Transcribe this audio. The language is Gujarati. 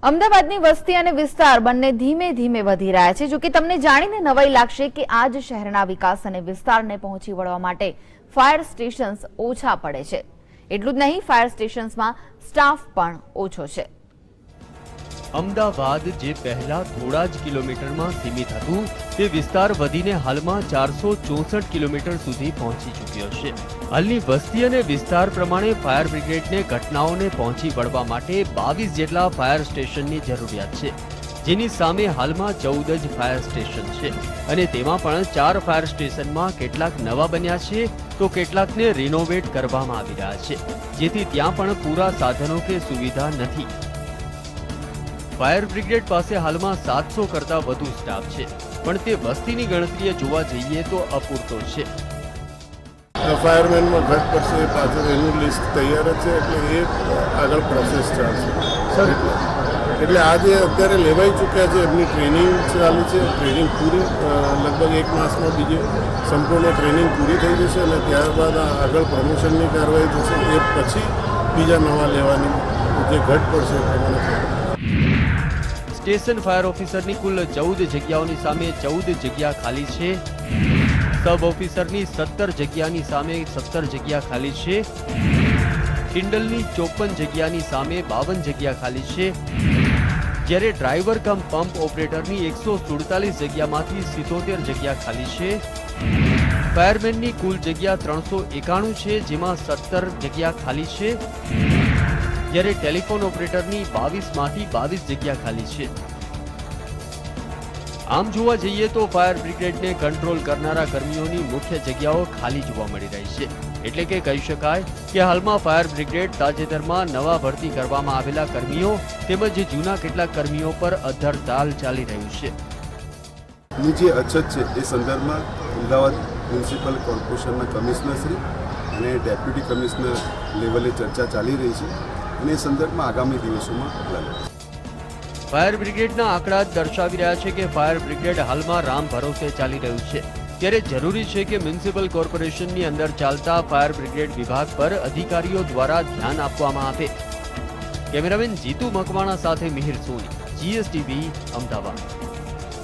અમદાવાદની વસ્તી અને વિસ્તાર બંને ધીમે ધીમે વધી રહ્યા છે। જો કે તમને જાણીને નવાઈ લાગશે કે આજ શહેરના વિકાસ અને વિસ્તારને પહોંચી વળવા માટે ફાયર સ્ટેશન્સ ઓછા પડે છે। એટલું જ નહીં, ફાયર સ્ટેશન્સમાં સ્ટાફ પણ ઓછો છે। અમદાવાદ જે પહેલા થોડા જ કિલોમીટરમાં સીમિત હતું તે વિસ્તાર વધીને હાલમાં 464 કિલોમીટર સુધી પહોંચી ચૂક્યો છે। હાલની વસ્તી અને વિસ્તાર પ્રમાણે ફાયર બ્રિગેડને ઘટનાઓને પહોંચી વળવા માટે 22 જેટલા ફાયર સ્ટેશનની જરૂરિયાત છે, જેની સામે હાલમાં 14 જ ફાયર સ્ટેશન છે અને તેમાં પણ 4 ફાયર સ્ટેશનમાં કેટલાક નવા બન્યા છે તો કેટલાકને રિનોવેટ કરવામાં આવી રહ્યા છે, જેથી ત્યાં પણ પૂરા સાધનો કે સુવિધા નથી। ફાયર બ્રિગેડ પાસે હાલમાં 700 કરતા વધુ સ્ટાફ છે, પણ તે વસ્તીની ગણતરીએ જોવા જઈએ તો અપૂરતો છે। ફાયરમેનમાં ઘટ પડશે, પાછળ એનું લિસ્ટ તૈયાર જ છે, એટલે એ આગળ પ્રોસેસ ચાલશે। એટલે આજે અત્યારે લેવાઈ ચૂક્યા છે, એમની ટ્રેનિંગ ચાલુ છે। ટ્રેનિંગ પૂરી લગભગ 1 માસમાં બીજી સંપૂર્ણ ટ્રેનિંગ પૂરી થઈ જશે અને ત્યારબાદ આગળ પ્રમોશનની કાર્યવાહી થશે। એ પછી બીજા નવા લેવાની જે ઘટ પડશે એ પ્રમાણે સ્ટેશન ફાયર ઓફિસરની કુલ 14 જગ્યાઓની સામે 14 જગ્યા ખાલી છે। સબ ઓફિસરની 17 જગ્યાની સામે 17 જગ્યા ખાલી છે। કિન્ડલની 54 જગ્યાની સામે 52 જગ્યા ખાલી છે, જ્યારે ડ્રાઈવર કમ પંપ ઓપરેટરની 147 જગ્યામાંથી 77 જગ્યા ખાલી છે। ફાયરમેનની કુલ જગ્યા 391 છે, જેમાં 17 જગ્યા ખાલી છે, જ્યારે ટેલિફોન ઓપરેટરની 22 માંથી 22 જગ્યા ખાલી છે। આમ જોવા જઈએ તો ફાયર બ્રિગેડને કંટ્રોલ કરનારા કર્મીઓની મુખ્ય જગ્યાઓ ખાલી જોવા મળી રહી છે। એટલે કે કહી શકાય કે હાલમાં ફાયર બ્રિગેડ તાજેતરમાં નવા ભરતી કરવામાં આવેલા કર્મીઓ તેમજ જૂના કેટલાક કર્મીઓ પર અધ્ધરતાલ ચાલી રહ્યું છે। ની જે અછત છે એ સંદર્ભમાં અમદાવાદ મ્યુનિસિપલ કોર્પોરેશનના કમિશનરશ્રી અને ડેપ્યુટી કમિશનર લેવલે ચર્ચા ચાલી રહી છે અને એ સંદર્ભમાં આગામી દિવસોમાં લાગે। ફાયર બ્રિગેડના આંકડા દર્શાવી રહ્યા છે કે ફાયર બ્રિગેડ હાલમાં રામ ભરોસે ચાલી રહ્યું છે, ત્યારે જરૂરી છે કે મ્યુનિસિપલ કોર્પોરેશનની અંદર ચાલતા ફાયર બ્રિગેડ વિભાગ પર અધિકારીઓ દ્વારા ધ્યાન આપવામાં આવે। કેમેરામેન જીતુ મકવાણા સાથે મિહિર સોની, GSTV, અમદાવાદ।